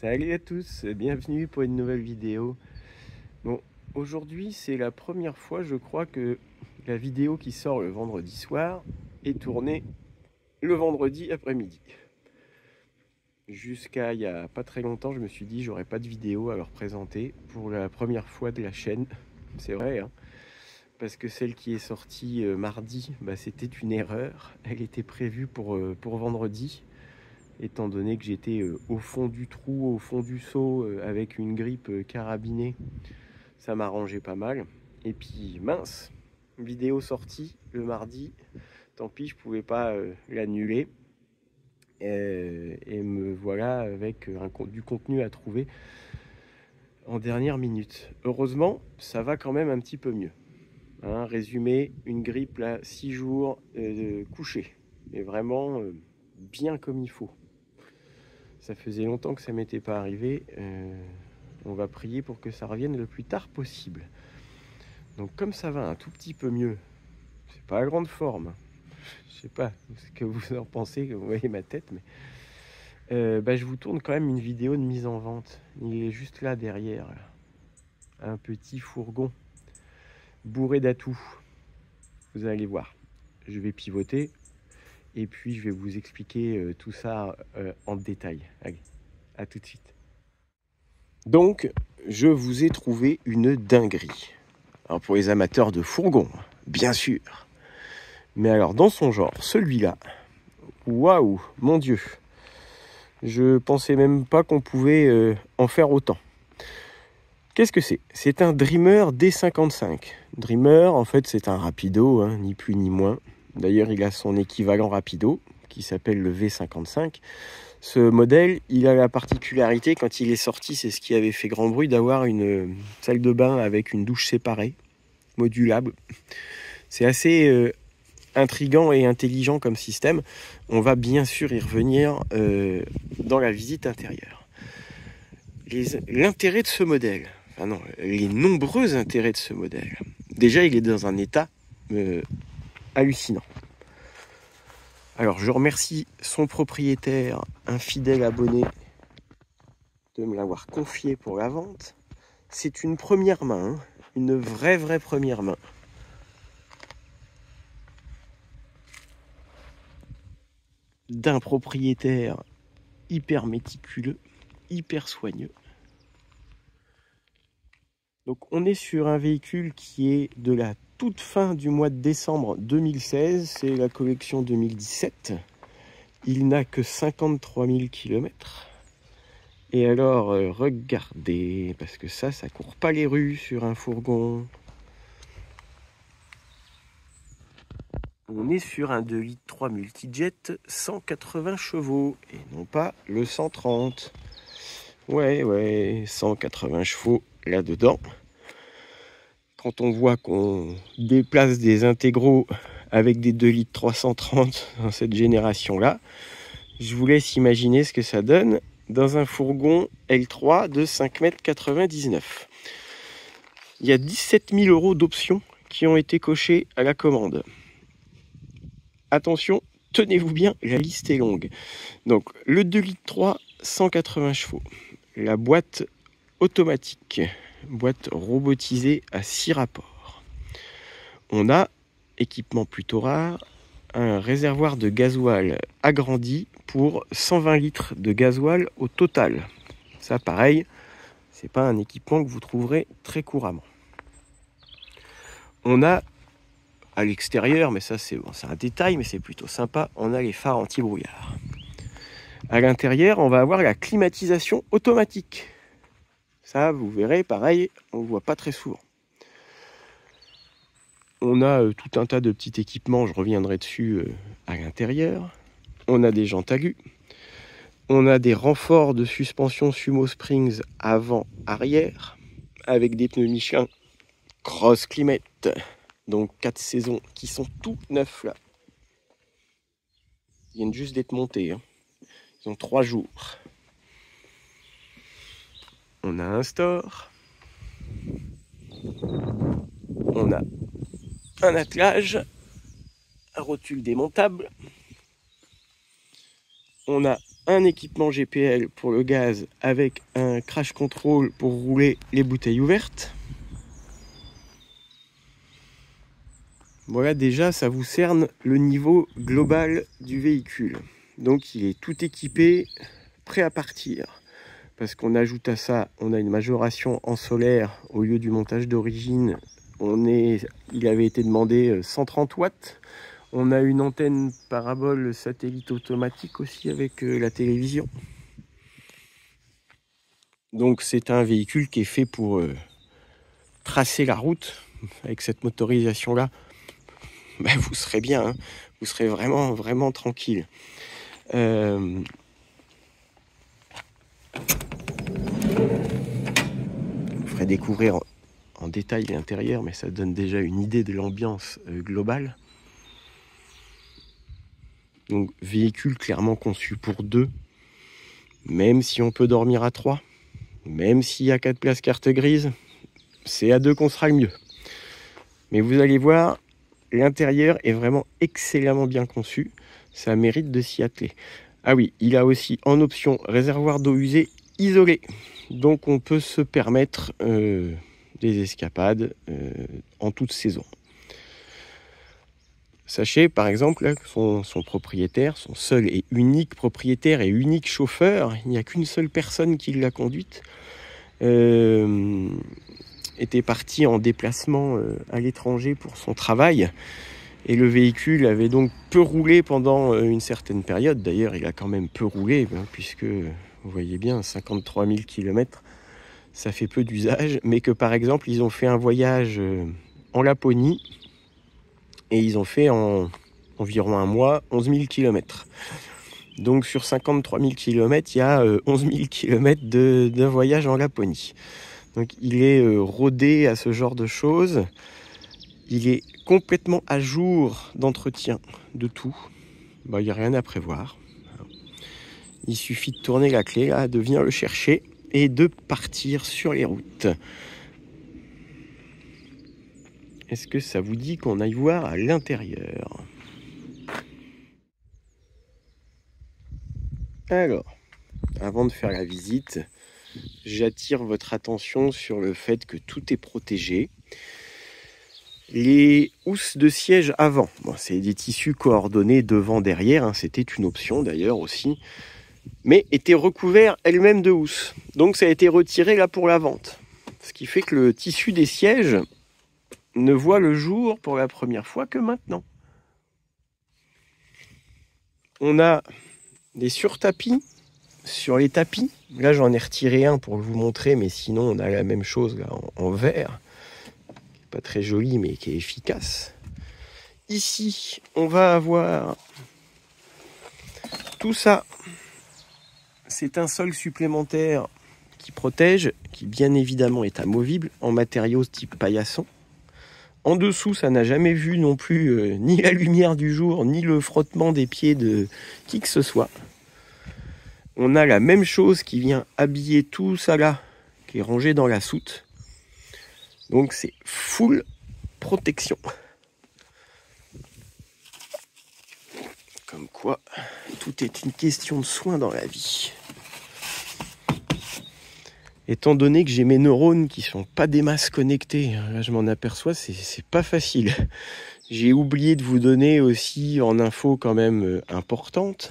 Salut à tous, bienvenue pour une nouvelle vidéo. Bon, aujourd'hui c'est la première fois je crois que la vidéo qui sort le vendredi soir est tournée le vendredi après-midi. Jusqu'à il n'y a pas très longtemps je me suis dit j'aurais pas de vidéo à leur présenter pour la première fois de la chaîne. C'est vrai hein, parce que celle qui est sortie mardi, c'était une erreur. Elle était prévue pour vendredi. Étant donné que j'étais au fond du trou, au fond du seau, avec une grippe carabinée, ça m'arrangeait pas mal. Et puis mince, vidéo sortie le mardi, tant pis, je pouvais pas l'annuler. Et me voilà avec du contenu à trouver en dernière minute. Heureusement, ça va quand même un petit peu mieux. Hein, résumé, une grippe là, 6 jours couché, mais vraiment bien comme il faut. Ça faisait longtemps que ça m'était pas arrivé. On va prier pour que ça revienne le plus tard possible. Donc comme ça va un tout petit peu mieux, c'est pas la grande forme. Je sais pas ce que vous en pensez, que vous voyez ma tête, mais je vous tourne quand même une vidéo de mise en vente. Il est juste là derrière, là. Un petit fourgon bourré d'atouts. Vous allez voir. Je vais pivoter et puis je vais vous expliquer tout ça en détail. Allez, à tout de suite. Donc, je vous ai trouvé une dinguerie. Alors pour les amateurs de fourgons, bien sûr. Mais alors dans son genre, celui-là, waouh, mon Dieu. Je pensais même pas qu'on pouvait en faire autant. Qu'est-ce que c'est? C'est un Dreamer D55. Dreamer, en fait, c'est un rapido, hein, ni plus ni moins. D'ailleurs, il a son équivalent rapido, qui s'appelle le V55. Ce modèle, il a la particularité, quand il est sorti, c'est ce qui avait fait grand bruit, d'avoir une salle de bain avec une douche séparée, modulable. C'est assez intriguant et intelligent comme système. On va bien sûr y revenir dans la visite intérieure. L'intérêt de ce modèle, enfin non, les nombreux intérêts de ce modèle. Déjà, il est dans un état hallucinant. Alors, je remercie son propriétaire, un fidèle abonné, de me l'avoir confié pour la vente. C'est une première main, hein, une vraie première main. D'un propriétaire hyper méticuleux, hyper soigneux. Donc on est sur un véhicule qui est de la toute fin du mois de décembre 2016, c'est la collection 2017. Il n'a que 53 000 km. Et alors, regardez, parce que ça court pas les rues sur un fourgon. On est sur un 2,3 litres multijet 180 chevaux et non pas le 130. Ouais, 180 chevaux là-dedans. Quand on voit qu'on déplace des intégraux avec des 2 litres 330 dans cette génération-là, je vous laisse imaginer ce que ça donne dans un fourgon L3 de 5,99 m. Il y a 17 000 € d'options qui ont été cochées à la commande. Attention, tenez-vous bien, la liste est longue. Donc, le 2 litres 3, 180 chevaux. La boîte automatique, boîte robotisée à 6 rapports. On a, équipement plutôt rare, un réservoir de gasoil agrandi pour 120 litres de gasoil au total. Ça, pareil, c'est pas un équipement que vous trouverez très couramment. On a à l'extérieur, mais ça c'est un détail, mais c'est plutôt sympa, on a les phares anti-brouillard. À l'intérieur, on va avoir la climatisation automatique. Ça, vous verrez, pareil, on ne le voit pas très souvent. On a tout un tas de petits équipements, je reviendrai dessus à l'intérieur. On a des jantes alu. On a des renforts de suspension Sumo Springs avant-arrière, avec des pneus Michelin Cross Climate, donc 4 saisons qui sont tout neufs là. Ils viennent juste d'être montés, hein. Ils ont 3 jours. On a un store. On a un attelage, un rotule démontable. On a un équipement GPL pour le gaz avec un crash control pour rouler les bouteilles ouvertes. Voilà, déjà ça vous cerne le niveau global du véhicule. Donc il est tout équipé, prêt à partir. Parce qu'on ajoute à ça, on a une majoration en solaire au lieu du montage d'origine. Il avait été demandé 130 watts. On a une antenne parabole satellite automatique aussi avec la télévision. Donc c'est un véhicule qui est fait pour tracer la route. Avec cette motorisation-là, ben, vous serez bien, hein. Vous serez vraiment, vraiment tranquille. Je vous ferai découvrir en détail l'intérieur, mais ça donne déjà une idée de l'ambiance globale. Donc véhicule clairement conçu pour 2, même si on peut dormir à 3, même s'il y a 4 places carte grise, c'est à 2 qu'on sera le mieux. Mais vous allez voir, l'intérieur est vraiment excellemment bien conçu, ça mérite de s'y atteler. Ah oui, il a aussi en option réservoir d'eau usée isolé, donc on peut se permettre des escapades en toute saison. Sachez par exemple là, que son propriétaire, son seul et unique propriétaire et unique chauffeur, il n'y a qu'une seule personne qui l'a conduite, était parti en déplacement à l'étranger pour son travail. Et le véhicule avait donc peu roulé pendant une certaine période. D'ailleurs, il a quand même peu roulé, puisque vous voyez bien, 53 000 km, ça fait peu d'usage. Mais que par exemple, ils ont fait un voyage en Laponie, et ils ont fait en environ un mois 11 000 km. Donc sur 53 000 km, il y a 11 000 km de voyage en Laponie. Donc il est rodé à ce genre de choses. Il est complètement à jour d'entretien de tout. Il n'y a rien à prévoir. Il suffit de tourner la clé, là, de venir le chercher et de partir sur les routes. Est-ce que ça vous dit qu'on aille voir à l'intérieur? Alors, avant de faire la visite, j'attire votre attention sur le fait que tout est protégé. Les housses de siège avant, bon, c'est des tissus coordonnés devant, derrière, hein, c'était une option d'ailleurs aussi, mais étaient recouverts elles-mêmes de housses. Donc ça a été retiré là pour la vente. Ce qui fait que le tissu des sièges ne voit le jour pour la première fois que maintenant. On a des surtapis sur les tapis. Là j'en ai retiré un pour vous montrer, mais sinon on a la même chose là en verre. Pas très joli mais qui est efficace. Ici on va avoir tout ça. C'est un sol supplémentaire qui protège, qui bien évidemment est amovible en matériaux type paillasson. En dessous, ça n'a jamais vu non plus ni la lumière du jour, ni le frottement des pieds de qui que ce soit. On a la même chose qui vient habiller tout ça là, qui est rangé dans la soute. Donc c'est full protection. Comme quoi, tout est une question de soin dans la vie. Étant donné que j'ai mes neurones qui sont pas des masses connectées, là je m'en aperçois, c'est pas facile. J'ai oublié de vous donner aussi en info quand même importante,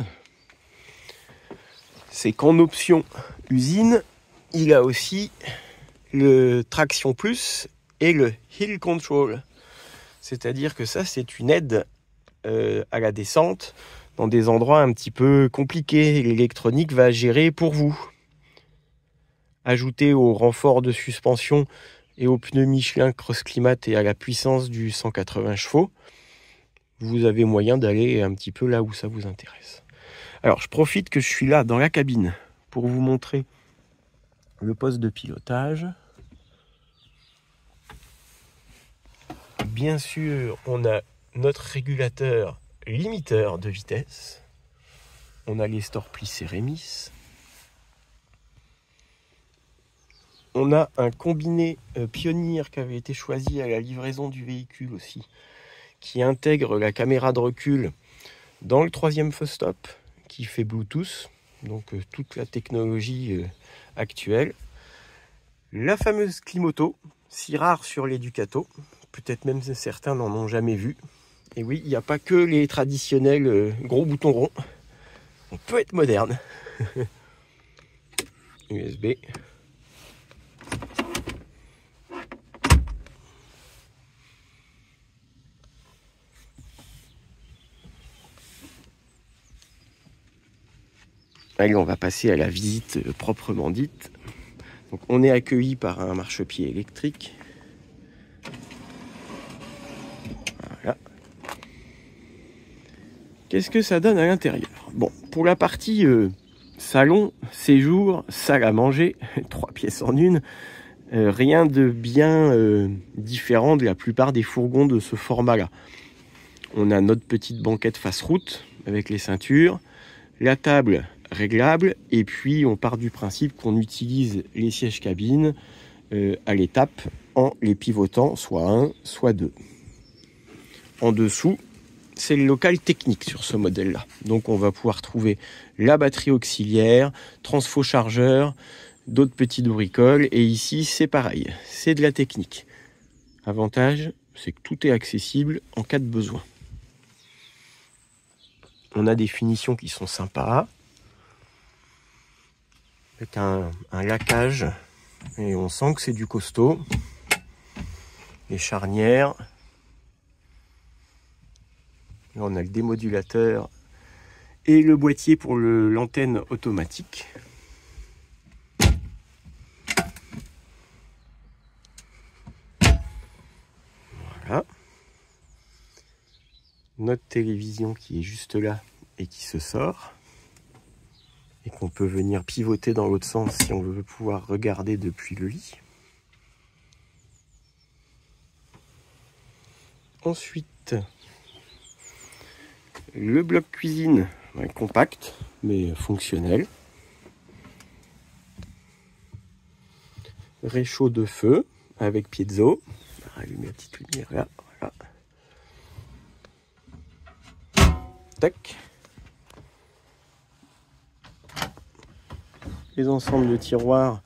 c'est qu'en option usine, il a aussi le traction plus et le hill control. C'est-à-dire que ça c'est une aide à la descente dans des endroits un petit peu compliqués. L'électronique va gérer pour vous. Ajouté au renfort de suspension et aux pneus Michelin Cross Climat et à la puissance du 180 chevaux, vous avez moyen d'aller un petit peu là où ça vous intéresse. Alors, je profite que je suis là dans la cabine pour vous montrer le poste de pilotage. Bien sûr, on a notre régulateur limiteur de vitesse. On a les stores plissés Remis. On a un combiné Pioneer qui avait été choisi à la livraison du véhicule aussi, qui intègre la caméra de recul dans le 3e feu stop, qui fait Bluetooth, donc toute la technologie actuelle. La fameuse Climoto, si rare sur les Ducato, peut-être même certains n'en ont jamais vu. Et oui, il n'y a pas que les traditionnels gros boutons ronds, on peut être moderne. USB. Allez, on va passer à la visite proprement dite. Donc, on est accueilli par un marchepied électrique. Voilà. Qu'est-ce que ça donne à l'intérieur? Bon, pour la partie salon, séjour, salle à manger, 3 pièces en une, rien de bien différent de la plupart des fourgons de ce format-là. On a notre petite banquette face route avec les ceintures, la table réglable, et puis on part du principe qu'on utilise les sièges cabines à l'étape en les pivotant soit un, soit deux. En dessous, c'est le local technique sur ce modèle-là. Donc on va pouvoir trouver la batterie auxiliaire, transfo chargeur, d'autres petites bricoles, et ici c'est pareil, c'est de la technique. Avantage, c'est que tout est accessible en cas de besoin. On a des finitions qui sont sympas, avec un laquage, et on sent que c'est du costaud. Les charnières. Là, on a le démodulateur et le boîtier pour l'antenne automatique. Voilà. Notre télévision qui est juste là et qui se sort. Et qu'on peut venir pivoter dans l'autre sens si on veut pouvoir regarder depuis le lit. Ensuite, le bloc cuisine, compact mais fonctionnel. Réchaud de feu avec piezo. On va allumer la petite lumière là. Voilà. Tac. Les ensembles de tiroirs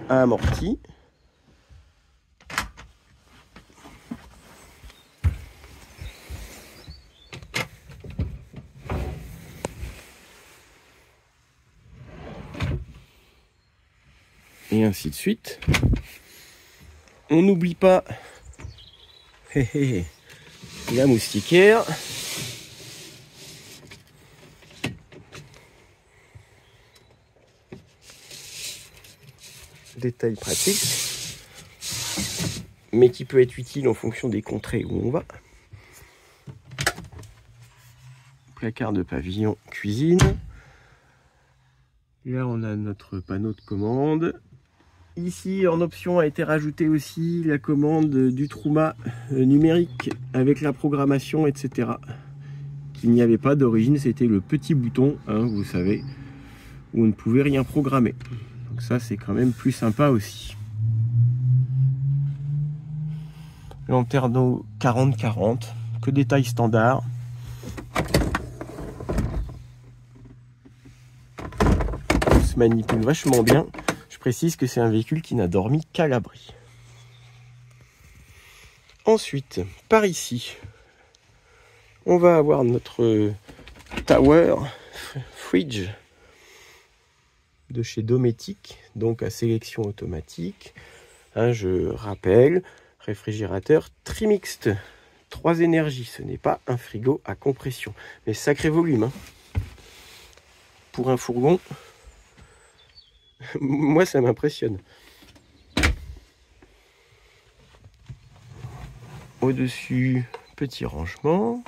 à amorti. Et ainsi de suite. On n'oublie pas la moustiquaire. Détail pratique, mais qui peut être utile en fonction des contrées où on va. Placard de pavillon cuisine. Là on a notre panneau de commande. Ici en option a été rajoutée aussi la commande du Truma numérique avec la programmation, etc. Qu'il n'y avait pas d'origine, c'était le petit bouton, hein, vous savez, où on ne pouvait rien programmer. Donc ça c'est quand même plus sympa aussi. Lanterneau 40-40, que des tailles standards. Ça se manipule vachement bien. Je précise que c'est un véhicule qui n'a dormi qu'à l'abri. Ensuite, par ici, on va avoir notre Tower Fridge de chez Dometic, donc à sélection automatique. Hein, je rappelle, réfrigérateur trimixte, 3 énergies, ce n'est pas un frigo à compression, mais sacré volume. Hein. Pour un fourgon, moi ça m'impressionne. Au-dessus, petit rangement.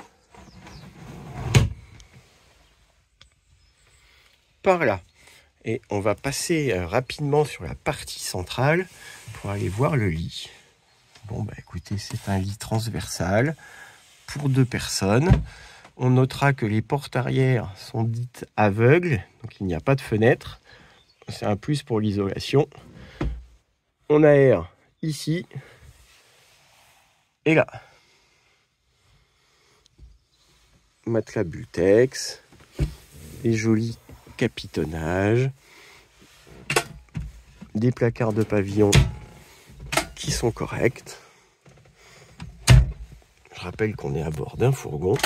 Par là. Et on va passer rapidement sur la partie centrale pour aller voir le lit. Bon, bah écoutez, c'est un lit transversal pour 2 personnes. On notera que les portes arrière sont dites aveugles, donc il n'y a pas de fenêtre. C'est un plus pour l'isolation. On aère ici et là. Matelas Bultex. des jolis capitonnages, des placards de pavillon qui sont corrects. Je rappelle qu'on est à bord d'un fourgon.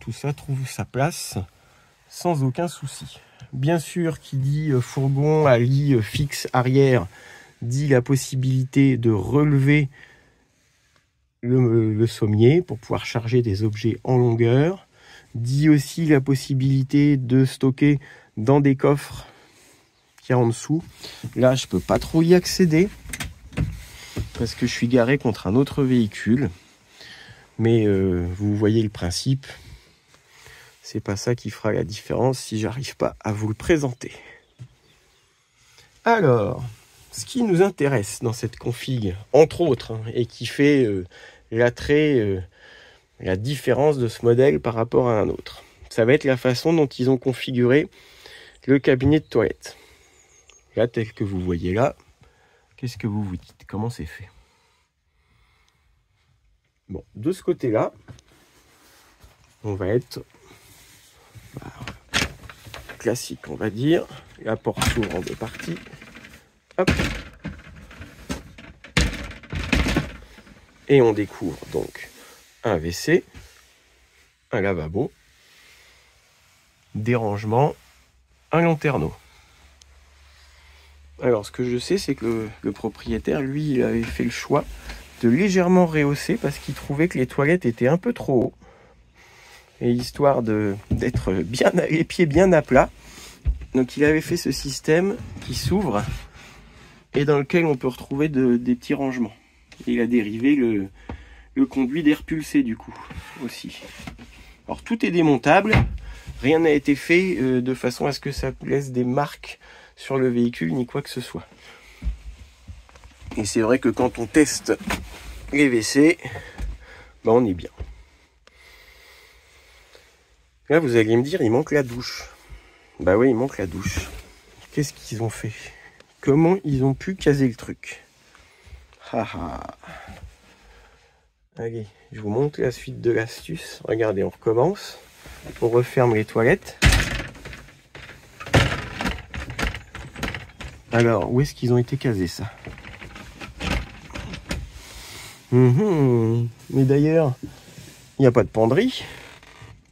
Tout ça trouve sa place sans aucun souci. Bien sûr, qui dit fourgon à lit fixe arrière, dit la possibilité de relever le sommier pour pouvoir charger des objets en longueur. Dit aussi la possibilité de stocker dans des coffres qu'il y a en dessous. Là, je peux pas trop y accéder parce que je suis garé contre un autre véhicule. Mais vous voyez le principe. C'est pas ça qui fera la différence si j'arrive pas à vous le présenter. Alors, ce qui nous intéresse dans cette config, entre autres, hein, et qui fait l'attrait, la différence de ce modèle par rapport à un autre, ça va être la façon dont ils ont configuré le cabinet de toilette. Là, tel que vous voyez là, qu'est-ce que vous vous dites? Comment c'est fait? Bon, de ce côté-là, on va être classique, on va dire. La porte s'ouvre en deux parties. Hop. Et on découvre donc un WC, un lavabo, des rangements, un lanterneau. Alors, ce que je sais, c'est que le propriétaire, lui, il avait fait le choix de légèrement rehausser parce qu'il trouvait que les toilettes étaient un peu trop hauts. Et histoire d'être bien les pieds bien à plat, donc il avait fait ce système qui s'ouvre et dans lequel on peut retrouver des petits rangements. Et il a dérivé le conduit d'air pulsé du coup aussi. Alors tout est démontable, rien n'a été fait de façon à ce que ça laisse des marques sur le véhicule ni quoi que ce soit. Et c'est vrai que quand on teste les WC, ben on est bien. Là, vous allez me dire, il manque la douche. Bah oui, il manque la douche. Qu'est-ce qu'ils ont fait? Comment ils ont pu caser le truc? Allez, je vous montre la suite de l'astuce. Regardez, on recommence. On referme les toilettes. Alors, où est-ce qu'ils ont été casés, ça? Mais d'ailleurs, il n'y a pas de penderie.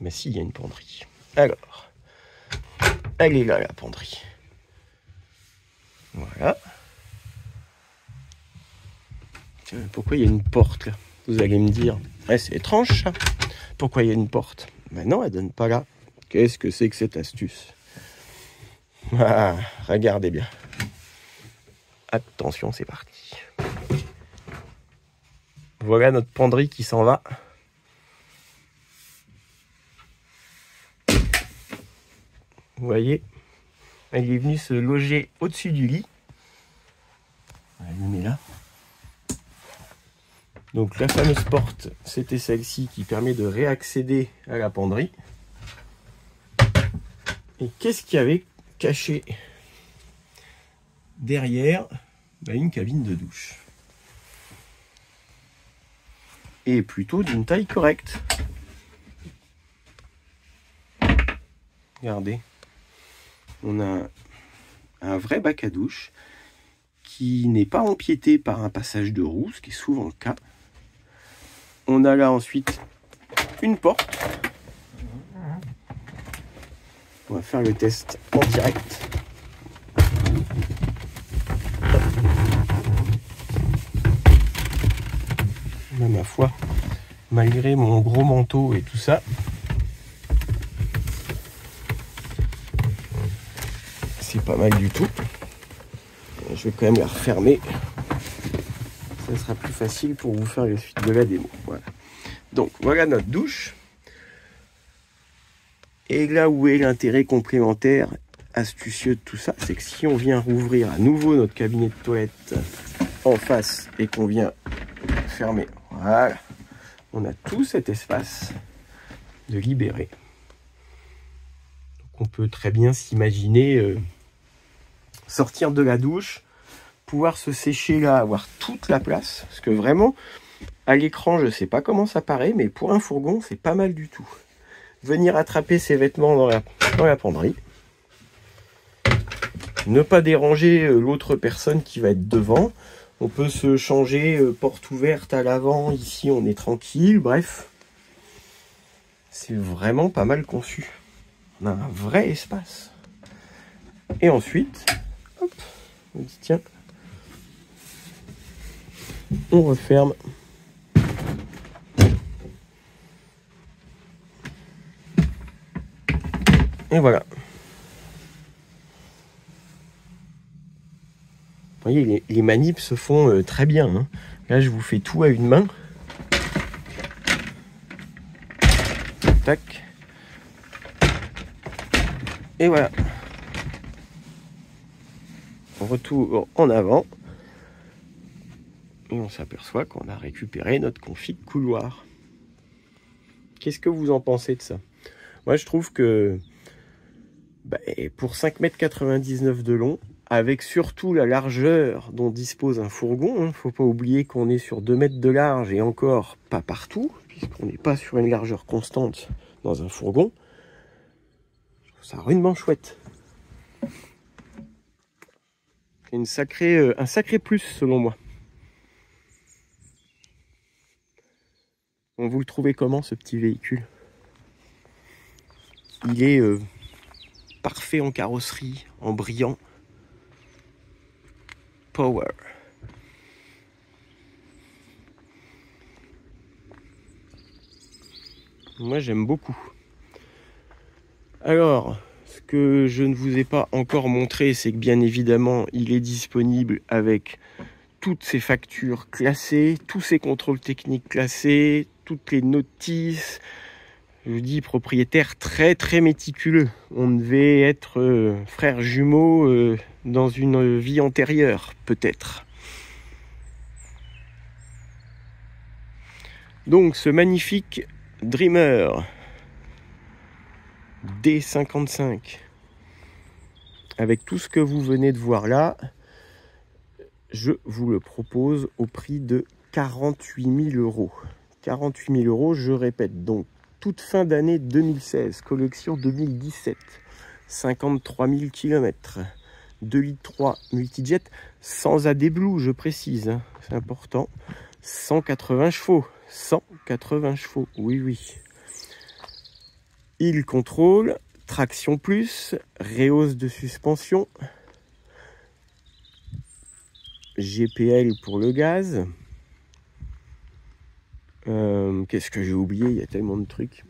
Mais si, il y a une penderie. Alors, elle est là, la penderie. Voilà. Tiens, pourquoi il y a une porte, là? Vous allez me dire, ouais, c'est étrange, ça. Pourquoi il y a une porte? Ben non, elle donne pas là. Qu'est-ce que c'est que cette astuce? Ah, regardez bien. Attention, c'est parti. Voilà notre penderie qui s'en va. Vous voyez, elle est venue se loger au-dessus du lit. Elle le met là. Donc la fameuse porte, c'était celle-ci qui permet de réaccéder à la penderie. Et qu'est-ce qu'il y avait caché derrière? Ben, une cabine de douche. Et plutôt d'une taille correcte. Regardez. On a un vrai bac à douche qui n'est pas empiété par un passage de roue, ce qui est souvent le cas. On a là ensuite une porte. On va faire le test en direct. Mais ma foi, malgré mon gros manteau et tout ça, c'est pas mal du tout. Je vais quand même la refermer. Ça sera plus facile pour vous faire la suite de la démo. Voilà. Donc voilà notre douche. Et là où est l'intérêt complémentaire astucieux de tout ça, c'est que si on vient rouvrir à nouveau notre cabinet de toilette en face et qu'on vient fermer, voilà, on a tout cet espace de libéré. Donc on peut très bien s'imaginer sortir de la douche, pouvoir se sécher là, avoir toute la place. Parce que vraiment, à l'écran, je sais pas comment ça paraît, mais pour un fourgon, c'est pas mal du tout. Venir attraper ses vêtements dans la penderie. Ne pas déranger l'autre personne qui va être devant. On peut se changer porte ouverte à l'avant. Ici, on est tranquille. Bref, c'est vraiment pas mal conçu. On a un vrai espace. Et ensuite, hop, on dit tiens, on referme. Et voilà. Vous voyez, les manips se font très bien. Hein. Là, je vous fais tout à une main. Tac. Et voilà. Retour en avant. Et on s'aperçoit qu'on a récupéré notre config couloir. Qu'est-ce que vous en pensez de ça? Moi, je trouve que pour 5,99 m de long, avec surtout la largeur dont dispose un fourgon, il ne faut pas oublier qu'on est sur 2 mètres de large et encore pas partout, puisqu'on n'est pas sur une largeur constante dans un fourgon. Je trouve ça rudement chouette. C'est un sacré plus selon moi. Bon, vous le trouvez comment ce petit véhicule? Il est parfait en carrosserie, en brillant. Power. Moi j'aime beaucoup. Alors, ce que je ne vous ai pas encore montré, c'est que bien évidemment il est disponible avec toutes ses factures classées, tous ses contrôles techniques classés, toutes les notices. Je vous dis, propriétaire très très méticuleux. On devait être frères jumeaux dans une vie antérieure, peut-être. Donc ce magnifique Dreamer D55, avec tout ce que vous venez de voir là, je vous le propose au prix de 48 000 €. 48 000 €, je répète, donc toute fin d'année 2016, collection 2017, 53 000 km, 2,3 litres multijet, sans AD Blue, je précise, hein, c'est important, 180 chevaux, 180 chevaux, oui, oui. Il contrôle, traction plus, réhausse de suspension, GPL pour le gaz. Qu'est-ce que j'ai oublié? Il y a tellement de trucs.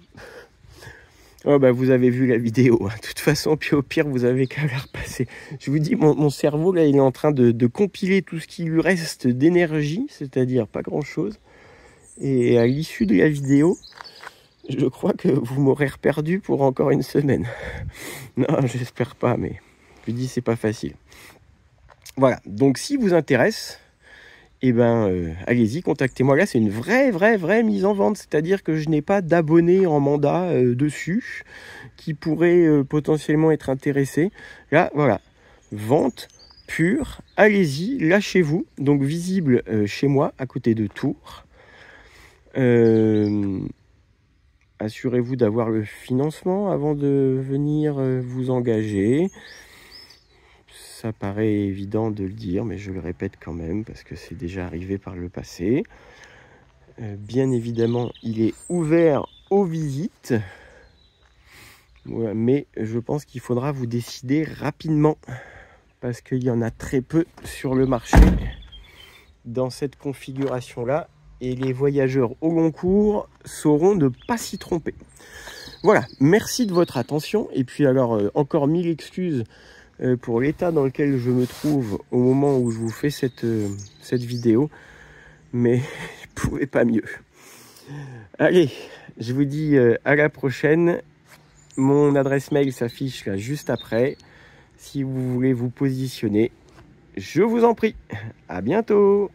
Oh vous avez vu la vidéo. De toute façon, puis au pire, vous avez qu'à la repasser. Je vous dis, mon cerveau, là, il est en train de compiler tout ce qui lui reste d'énergie, c'est-à-dire pas grand-chose. Et à l'issue de la vidéo, je crois que vous m'aurez reperdu pour encore une semaine. Non, j'espère pas, mais je vous dis, c'est pas facile. Voilà, donc si vous intéresse, allez-y, contactez-moi. Là, c'est une vraie mise en vente, c'est-à-dire que je n'ai pas d'abonnés en mandat dessus qui pourraient potentiellement être intéressés. Là, voilà, vente pure, allez-y, lâchez-vous. Donc visible chez moi, à côté de Tours. Assurez-vous d'avoir le financement avant de venir vous engager. Ça paraît évident de le dire, mais je le répète quand même parce que c'est déjà arrivé par le passé. Bien évidemment, il est ouvert aux visites. Ouais, mais je pense qu'il faudra vous décider rapidement parce qu'il y en a très peu sur le marché dans cette configuration-là. Et les voyageurs au long cours sauront ne pas s'y tromper. Voilà, merci de votre attention. Et puis alors, encore 1000 excuses pour l'état dans lequel je me trouve au moment où je vous fais cette vidéo, mais je ne pouvais pas mieux. Allez, je vous dis à la prochaine. Mon adresse mail s'affiche là juste après. Si vous voulez vous positionner, je vous en prie. À bientôt.